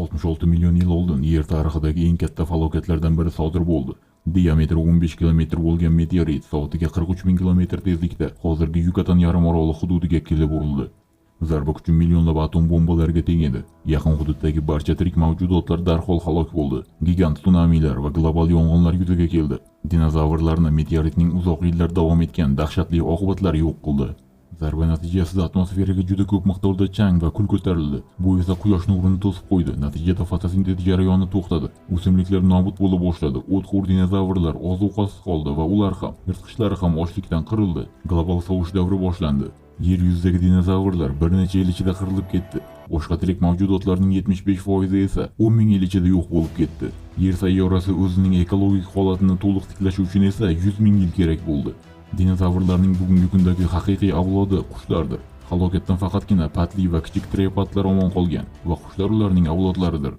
66 million yil oldin Yer tarixidagi eng katta falokatlardan biri sodir bo'ldi. Diametri 15 kilometr bo'lgan meteorit soatiga 43 ming kilometr tezlikda hozirgi Yucatan yarimoroli hududiga kelib urildi. Zarba kuchi millionlab atom bombalarga teng edi. Yaqin hududdagi barcha tirik mavjudotlar darhol halok bo'ldi. Gigant sunamilar va global yong'inlar yuzaga keldi. Dinozavrlarni meteoritning uzoq yillar davom etgan dahshatli oqibatlari yo'q qildi. Zarba natijasida atmosferaga juda ko'p miqdorda chang va kul ko'tarildi. Bu esa quyosh nurini to'sib qo'ydi. Natijada fotosintez jarayoni to'xtadi. O'simliklar nobud bo'la boshladi. O'txo'r dinozavrlar ozuqasiz qoldi va ular ham, yirtqichlari ham ochlikdan qirildi. Global sovish davri boshlandi. Yer yuzidagi dinozavrlar bir necha yil ichida qirilib ketdi. Boshqa tirik mavjudotlarning 75% esa 10 ming yil ichida yo'q bo'lib ketdi. Yer sayyorasi o'zining ekologik holatini to'liq tiklashi uchun esa 100 ming yil kerak bo'ldi. Dinozavrlarning bugungi kundagi haqiqiy avlodi qushlardir. Halokatdan faqatgina patli va kichik trepatlar omon qolgan va qushlar ularning avlodlaridir.